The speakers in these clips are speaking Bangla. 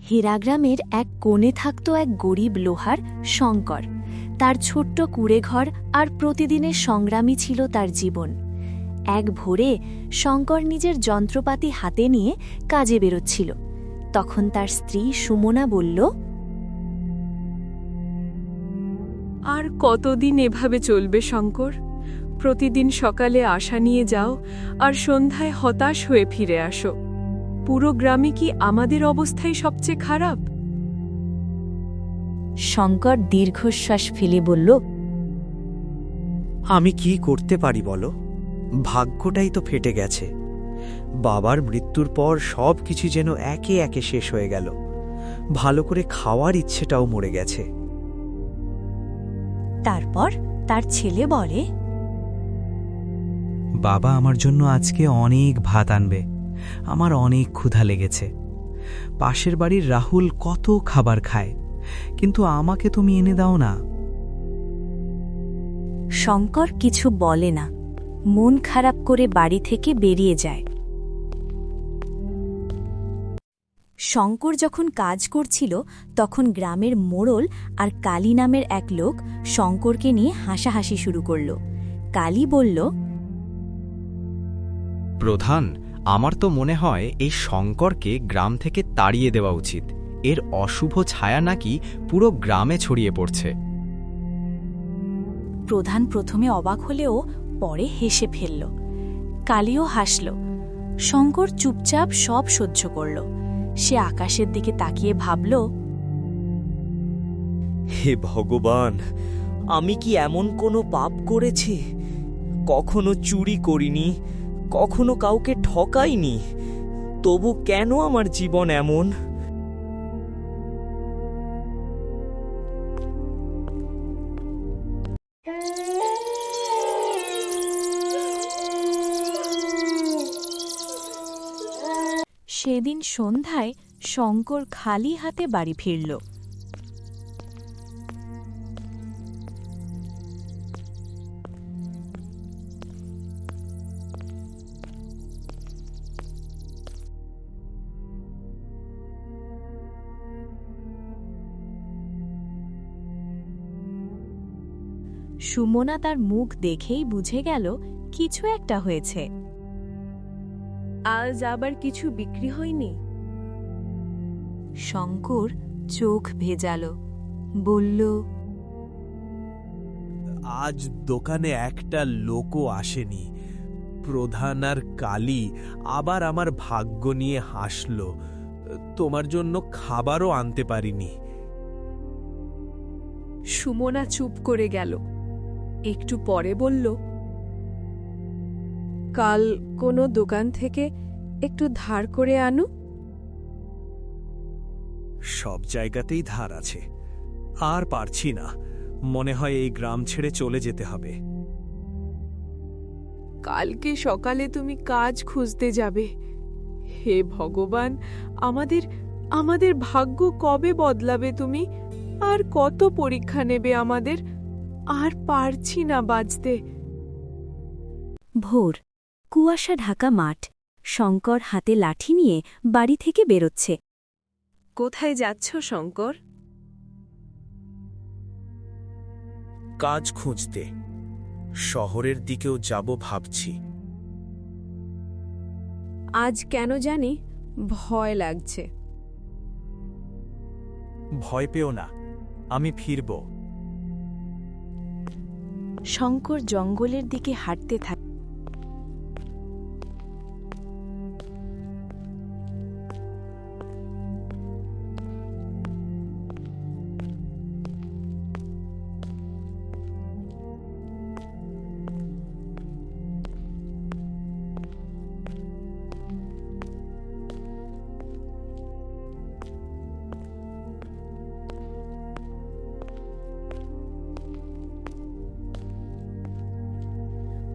হেরাগ্রামের এক কোণে থাকত এক গরিব লোহার শঙ্কর। তার ছোট্ট কুঁড়েঘর আর প্রতিদিনের সংগ্রামী ছিল তার জীবন। এক ভোরে শঙ্কর নিজের যন্ত্রপাতি হাতে নিয়ে কাজে বেরোচ্ছিল। তখন তার স্ত্রী সুমনা বলল, আর কতদিন এভাবে চলবে শঙ্কর? প্রতিদিন সকালে আশা নিয়ে যাও আর সন্ধ্যায় হতাশ হয়ে ফিরে আসো। পুরো গ্রামে কি আমাদের অবস্থাই সবচেয়ে খারাপ? শঙ্কর দীর্ঘশ্বাস ফেলে বলল, আমি কি করতে পারি বলো? ভাগ্যটাই তো ফেটে গেছে। বাবার মৃত্যুর পর সব কিছু যেন একে একে শেষ হয়ে গেল। ভালো করে খাওয়ার ইচ্ছেটাও মরে গেছে। তারপর তার ছেলে বলে, বাবা আমার জন্য আজকে অনেক ভাত আনবে। আমার অনেক ক্ষুধা লেগেছে। পাশের বাড়ির রাহুল কত খাবার খায়, কিন্তু আমাকে তুমি এনে দাও না। শঙ্কর কিছু বলে না, মন খারাপ করে বাড়ি থেকে বেরিয়ে যায়। শঙ্কর যখন কাজ করছিল তখন গ্রামের মোড়ল আর কালী নামের এক লোক শঙ্করকে নিয়ে হাসাহাসি শুরু করল। কালী বলল, প্রধান, আমার তো মনে হয় এই শঙ্করকে গ্রাম থেকে তাড়িয়ে দেওয়া উচিত। এর অশুভ ছায়া নাকি পুরো গ্রামে ছড়িয়ে পড়ছে। প্রধান প্রথমে অবাক হলেও পরে হেসে ফেলল। কালীও হাসল। শঙ্কর চুপচাপ সব সহ্য করল। সে আকাশের দিকে তাকিয়ে ভাবল, হে ভগবান, আমি কি এমন কোনো পাপ করেছি? কখনো চুরি করিনি, কখনো কাউকে ঠকাইনি, তবু কেন আমার জীবন এমন? সেদিন সন্ধ্যায় শঙ্কর খালি হাতে বাড়ি ফিরল। সুমনা তার মুখ দেখেই বুঝে গেল কিছু একটা হয়েছে। আজ আবার কিছু বিক্রি হয়নি? শঙ্কর চোখ ভেজালো, বলল, আজ দোকানে একটা লোকও আসেনি। প্রধান আর কালী আবার আমার ভাগ্য নিয়ে হাসল। তোমার জন্য খাবারও আনতে পারিনি। সুমনা চুপ করে গেল। একটু পরে বলল, কাল কোনো দোকান থেকে একটু ধার করে আনো। সব জায়গাতেই ধার আছে, আর পারছি না। মনে হয় এই গ্রাম ছেড়ে চলে যেতে হবে। কালকে সকালে তুমি কাজ খুঁজতে যাবে। হে ভগবান, আমাদের আমাদের ভাগ্য কবে বদলাবে তুমি? আর কত পরীক্ষা নেবে আমাদের? আর পারছি না বাঁচতে। ভোর, কুয়াশা ঢাকা মাঠ। শঙ্কর হাতে লাঠি নিয়ে বাড়ি থেকে বেরোচ্ছে। কোথায় যাচ্ছ শঙ্কর? কাজ খুঁজতে শহরের দিকেও যাব ভাবছি। আজ কেন জানি ভয় লাগছে। ভয় পেও না, আমি ফিরব। শঙ্কর জঙ্গলের দিকে হাঁটতে থাকে।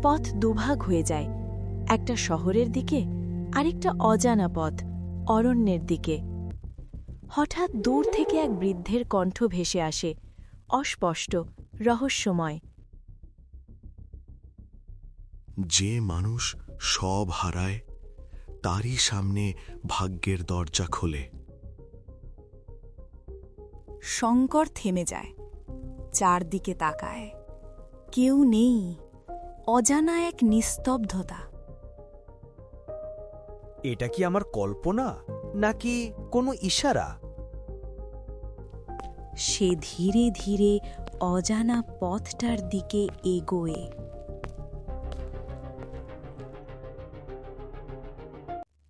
পথ দুভাগ হয়ে যায়, একটা শহরের দিকে আরেকটা অজানা পথ অরণ্যের দিকে। হঠাৎ দূর থেকে এক বৃদ্ধের কণ্ঠ ভেসে আসে, অস্পষ্ট, রহস্যময়। যে মানুষ সব হারায়, তারই সামনে ভাগ্যের দরজা খোলে। শঙ্কর থেমে যায়, চারদিকে তাকায়। কেউ নেই, অজানা এক নিস্তব্ধতা। এটা কি আমার কল্পনা নাকি কোনো ইশারা? সে ধীরে ধীরে অজানা পথটার দিকে এগোয়।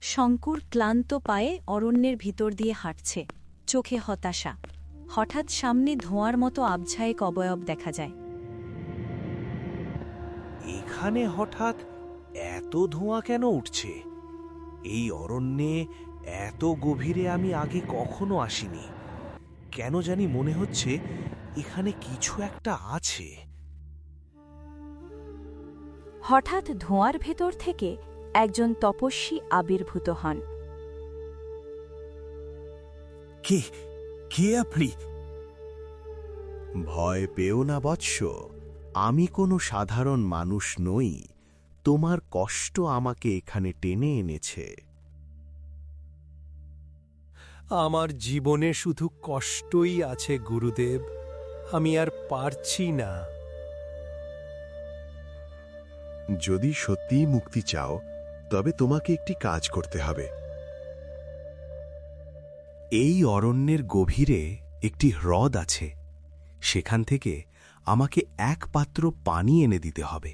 শঙ্কর ক্লান্ত পায়ে অরণ্যের ভিতর দিয়ে হাঁটছে, চোখে হতাশা। হঠাৎ সামনে ধোঁয়ার মতো আবছায়েক অবয়ব দেখা যায়। এখানে হঠাৎ এত ধোঁয়া কেন উঠছে? এই অরণ্যে এত গভীরে আমি আগে কখনো আসিনি। কেন জানি মনে হচ্ছে এখানে কিছু একটা আছে। হঠাৎ ধোঁয়ার ভেতর থেকে একজন তপস্বী আবির্ভূত হন। কে কে আপনি? ভয় পেও না বৎস, আমি কোনো সাধারণ মানুষ নই। তোমার কষ্ট আমাকে এখানে টেনে এনেছে। আমার জীবনে শুধু কষ্টই আছে গুরুদেব, আমি আর পারছি না। যদি সত্যিই মুক্তি চাও তবে তোমাকে একটি কাজ করতে হবে। এই অরণ্যের গভীরে একটি হ্রদ আছে, সেখান থেকে আমাকে এক পাত্র পানি এনে দিতে হবে।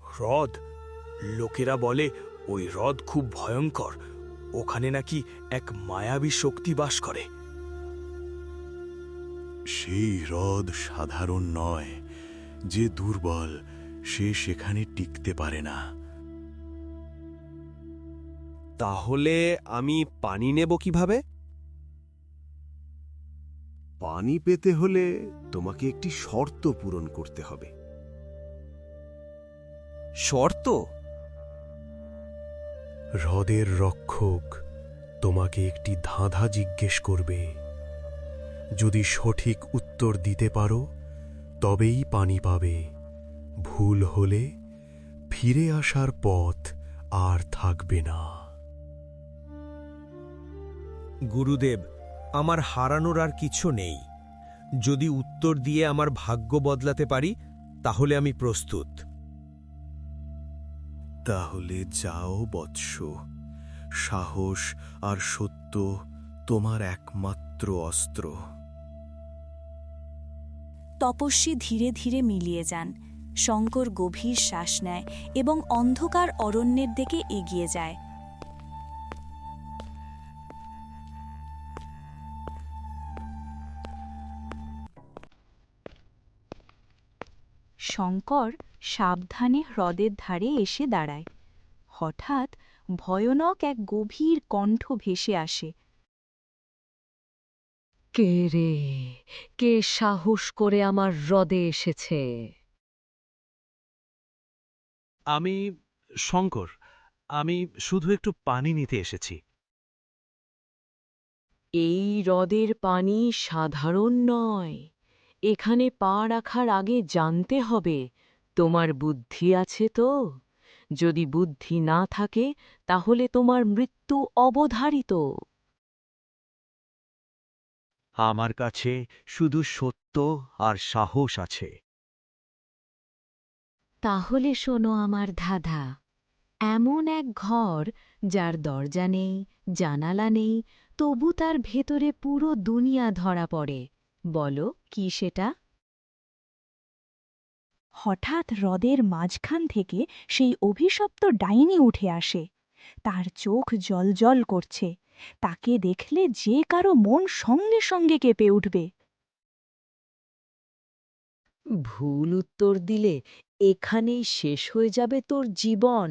হ্রদ? লোকেরা বলে ওই হ্রদ খুব ভয়ঙ্কর, ওখানে নাকি এক মায়াবী শক্তি বাস করে। সেই হ্রদ সাধারণ নয়, যে দুর্বল সে সেখানে টিকতে পারে না। তাহলে আমি পানি নেব কিভাবে? পানি পেতে হলে তোমাকে একটি শর্ত পূরণ করতে হবে। শর্ত? হ্রদের রক্ষক তোমাকে একটি ধাঁধা জিজ্ঞেস করবে। যদি সঠিক উত্তর দিতে পারো তবেই পানি পাবে, ভুল হলে ফিরে আসার পথ আর থাকবে না। গুরুদেব, আমার হারানোর আর কিছু নেই। যদি উত্তর দিয়ে আমার ভাগ্য বদলাতে পারি তাহলে আমি প্রস্তুত। তাহলে যাও বৎস, সাহস আর সত্য তোমার একমাত্র অস্ত্র। তপস্বী ধীরে ধীরে মিলিয়ে যান। শঙ্কর গভীর শ্বাস নেয় এবং অন্ধকার অরণ্যের দিকে এগিয়ে যায়। শঙ্কর সাবধানে হ্রদের ধারে এসে দাঁড়ায়। হঠাৎ ভয়ানক এক গভীর কণ্ঠ ভেসে আসে। কে রে, কে সাহস করে আমার হ্রদে এসেছে? আমি শঙ্কর, আমি শুধু একটু পানি নিতে এসেছি। এই হ্রদের পানি সাধারণ নয়। এখানে পা রাখার আগে জানতে হবে তোমার বুদ্ধি আছে তো। যদি বুদ্ধি না থাকে তাহলে তোমার মৃত্যু অবধারিত। আমার কাছে শুধু সত্য আর সাহস আছে। তাহলে শোনো আমার ধাঁধা। এমন এক ঘর যার দরজা নেই, জানালা নেই, তবু তার ভেতরে পুরো দুনিয়া ধরা পড়ে। বলো কি সেটা? হঠাৎ হ্রদের মাঝখান থেকে সেই অভিশপ্ত ডাইনি উঠে আসে। তার চোখ জ্বলজ্বল করছে। তাকে দেখলে যে কারো মন সঙ্গে সঙ্গে কেঁপে উঠবে। ভুল উত্তর দিলে এখানেই শেষ হয়ে যাবে তোর জীবন।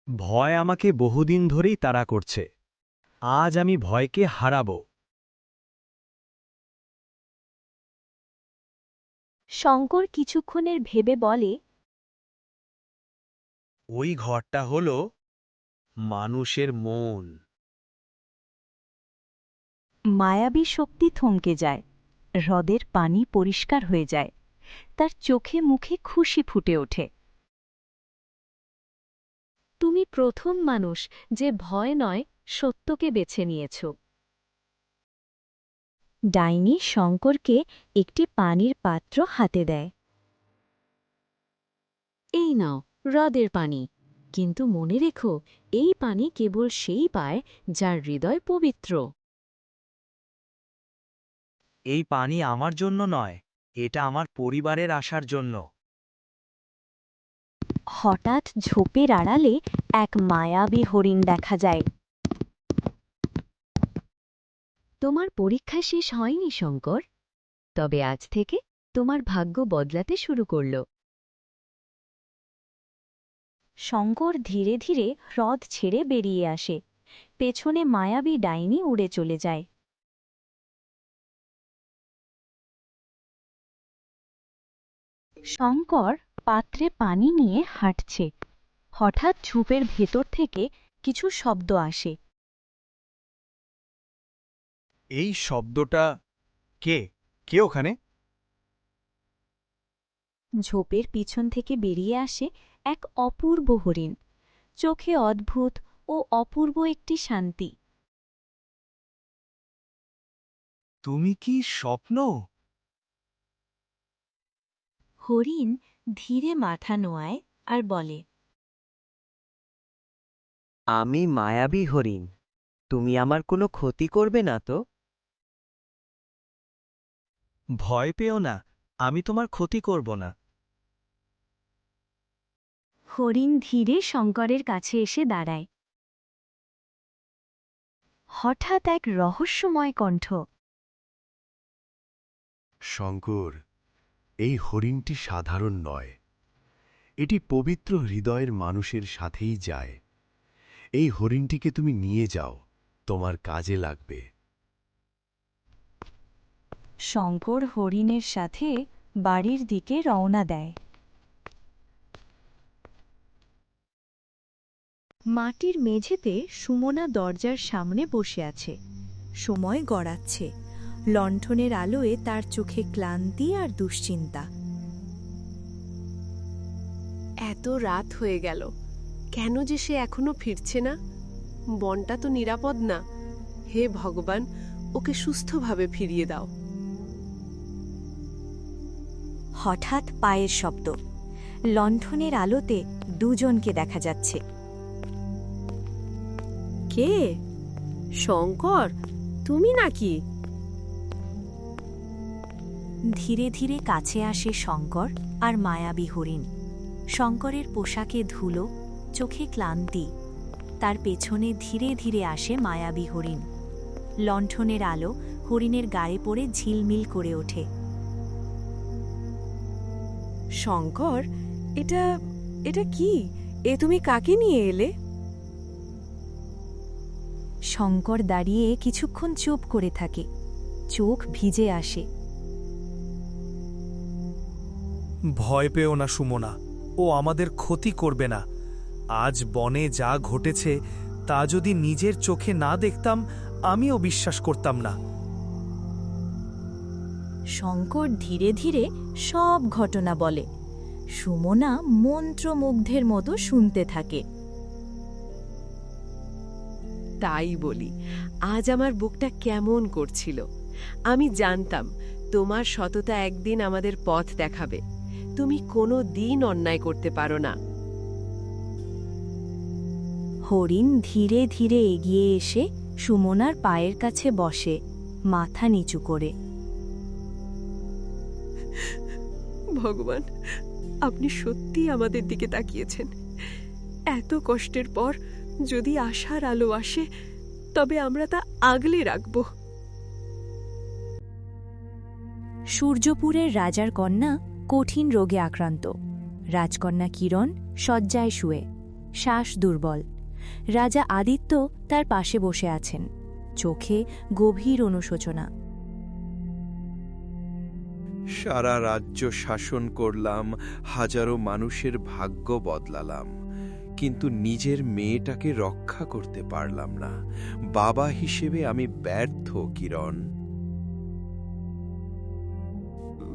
ভয় আমাকে বহুদিন ধরেই তাড়া করছে। আজ আমি ভয়কে হারাবো। শঙ্কর কিছুক্ষণের ভেবে বলে, ওই ঘরটা হলো মানুষের মন। মায়াবী শক্তি থমকে যায়। হ্রদের পানি পরিষ্কার হয়ে যায়। তার চোখে মুখে খুশি ফুটে ওঠে। তুমি প্রথম মানুষ যে ভয় নয়, সত্যকে বেছে নিয়েছ। ডাইনি শঙ্করকে একটি পানির পাত্র হাতে দেয়। এই নাও হ্রদের পানি, কিন্তু মনে রেখো, এই পানি কেবল সেই পায় যার হৃদয় পবিত্র। এই পানি আমার জন্য নয়, এটা আমার পরিবারের আশার জন্য। হঠাৎ ঝোপের আড়ালে এক মায়াবী হরিণ দেখা যায়। তোমার পরীক্ষা শেষ হয়নি শঙ্কর, তবে আজ থেকে তোমার ভাগ্য বদলাতে শুরু করল। শঙ্কর ধীরে ধীরে হ্রদ ছেড়ে বেরিয়ে আসে। পেছনে মায়াবী ডাইনি উড়ে চলে যায়। শঙ্কর পাত্রে পানি নিয়ে হাঁটছে। হঠাৎ ঝোপের ভেতর থেকে কিছু শব্দ আসে। এই শব্দটা কে? কে ওখানে? ঝোপের পিছন থেকে বেরিয়ে আসে এক অপূর্ব হরিণ। চোখে অদ্ভুত ও অপূর্ব একটি শান্তি। তুমি কি স্বপ্ন? হরিণ ধীরে মাথা নোয়ায় আর বলে, আমি মায়াবী হরিণ, তুমি আমার কোনো ক্ষতি করবে না তো? ভয় পেও না, আমি তোমার ক্ষতি করব না। হরিণ ধীরে শঙ্করের কাছে এসে দাঁড়ায়। হঠাৎ এক রহস্যময় কণ্ঠ। শঙ্কর, এই হরিণটি সাধারণ নয়। এটি পবিত্র হৃদয়ের মানুষের সাথেই যায়। এই হরিণটিকে তুমি নিয়ে যাও, তোমার কাজে লাগবে। শঙ্কর হরিণের সাথে বাড়ির দিকে রওনা দেয়। মাটির মেঝেতে সুমনা দরজার সামনে বসে আছে। সময় গড়াচ্ছে। লণ্ঠনের আলোয় তার চোখে ক্লান্তি আর দুশ্চিন্তা। এত রাত হয়ে গেল, কেন যে সে এখনো ফিরছে না? বনটা তো নিরাপদ না। হে ভগবান, ওকে সুস্থভাবে ফিরিয়ে দাও। হঠাৎ পায়ের শব্দ। লণ্ঠনের আলোতে দুজনকে দেখা যাচ্ছে। কে? শঙ্কর, তুমি নাকি? ধীরে ধীরে কাছে আসে শঙ্কর আর মায়াবী হরিণ। শঙ্করের পোশাকে ধুলো, চোখে ক্লান্তি। তার পেছনে ধীরে ধীরে আসে মায়াবী হরিণ। লণ্ঠনের আলো হরিণের গায়ে পড়ে ঝিলমিল করে ওঠে। শঙ্কর, এটা এটা কি? এ তুমি কাকে নিয়ে এলে? শঙ্কর দাঁড়িয়ে কিছুক্ষণ চুপ করে থাকে। চোখ ভিজে আসে। ভয় পেও না সুমনা, ও আমাদের ক্ষতি করবে না। আজ বনে যা ঘটেছে তা যদি নিজের চোখে না দেখতাম, আমিও বিশ্বাস করতাম না। শঙ্কর ধীরে ধীরে সব ঘটনা বলে। সুমনা মন্ত্রমুগ্ধের মতো শুনতে থাকে। তাই বলি, আজ আমার বুকটা কেমন করছিল। আমি জানতাম তোমার সততা একদিন আমাদের পথ দেখাবে। তুমি কোনো দিন অন্যায় করতে পারো না। হরিণ ধীরে ধীরে এগিয়ে এসে সুমনার পায়ের কাছে বসে, মাথা নিচু করে। ভগবান, আপনি সত্যি আমাদের দিকে তাকিয়েছেন। এত কষ্টের পর যদি আশার আলো আসে, তবে আমরা তা আগলে রাখব। সূর্যপুরের রাজার কন্যা কঠিন রোগে আক্রান্ত। রাজকন্যা কিরণ শয্যায় শুয়ে, শ্বাস দুর্বল। রাজা আদিত্য তার পাশে বসে আছেন, চোখে গভীর অনুশোচনা। সারা রাজ্য শাসন করলাম, হাজারো মানুষের ভাগ্য বদলালাম, কিন্তু নিজের মেয়েটাকে রক্ষা করতে পারলাম না। বাবা হিসেবে আমি ব্যর্থ, কিরণ।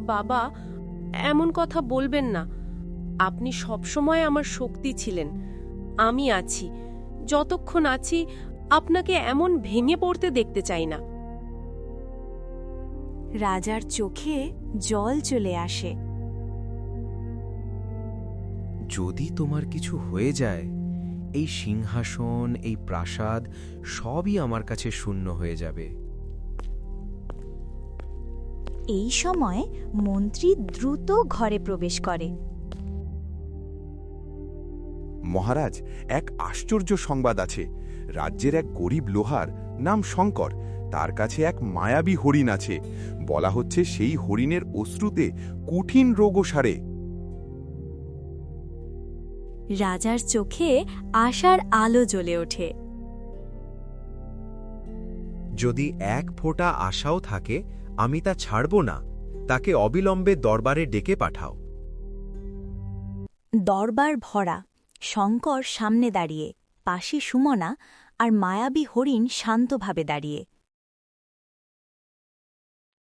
বাবা, এমন কথা বলবেন না। আপনি সবসময় আমার শক্তি ছিলেন। আমি আছি, যতক্ষণ আছি আপনাকে এমন ভেঙে পড়তে দেখতে চাই না। রাজার চোখে জল চলে আসে। যদি তোমার কিছু হয়ে যায়, এই সিংহাসন, এই প্রাসাদ সবই আমার কাছে শূন্য হয়ে যাবে। এই সময় মন্ত্রী দ্রুত ঘরে প্রবেশ করে। মহারাজ, এক আশ্চর্য সংবাদ আছে। রাজ্যের এক গরিব লোহার, নাম শঙ্কর, তার কাছে এক মায়াবী হরিণ আছে। বলা হচ্ছে সেই হরিণের অশ্রুতে কঠিন রোগও সারে। রাজার চোখে আশার আলো জ্বলে ওঠে। যদি এক ফোঁটা আশাও থাকে, আমি তা ছাড়ব না। তাকে অবিলম্বে দরবারে ডেকে পাঠাও। দরবার ভরা। শঙ্কর সামনে দাঁড়িয়ে, পাশে সুমনা আর মায়াবী হরিণ শান্তভাবে দাঁড়িয়ে।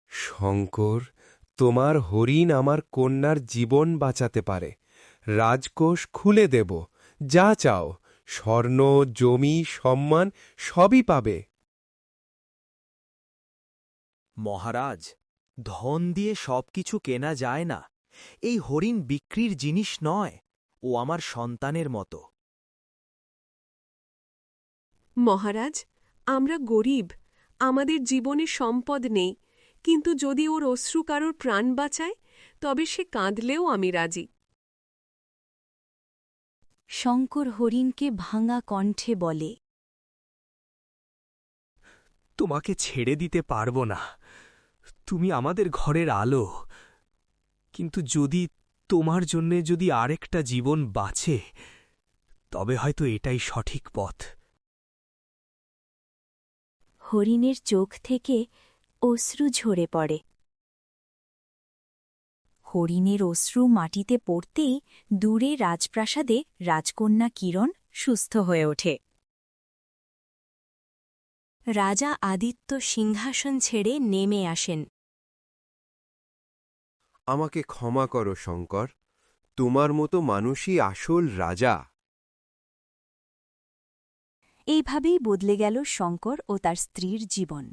শঙ্কর, তোমার হরিণ আমার কন্যার জীবন বাঁচাতে পারে। রাজকোষ খুলে দেব, যা চাও, স্বর্ণ, জমি, সম্মান সবই পাবে। মহারাজ, ধন দিয়ে সবকিছু কেনা যায় না। এই হরিণ বিক্রির জিনিস নয়, ও আমার সন্তানের মতো। মহারাজ, আমরা গরিব, আমাদের জীবনে সম্পদ নেই, কিন্তু যদি ওর অশ্রু কারোর প্রাণ বাঁচায়, তবে সে কাঁদলেও আমি রাজি। শঙ্কর হরিণকে ভাঙা কণ্ঠে বলে, তোমাকে ছেড়ে দিতে পারব না। তুমি আমাদের ঘরের আলো। কিন্তু যদি তোমার জন্যে যদি আরেকটা জীবন বাঁচে, তবে হয়তো এটাই সঠিক পথ। হরিণের চোখ থেকে অশ্রু ঝরে পড়ে। হরিণের অশ্রু মাটিতে পড়তেই দূরে রাজপ্রাসাদে রাজকন্যা কিরণ সুস্থ হয়ে ওঠে। রাজা আদিত্য সিংহাসন ছেড়ে নেমে আসেন। আমাকে ক্ষমা করো শঙ্কর, তোমার মতো মানুষই আসল রাজা। এইভাবেই বদলে গেল শঙ্কর ও তার স্ত্রীর জীবন।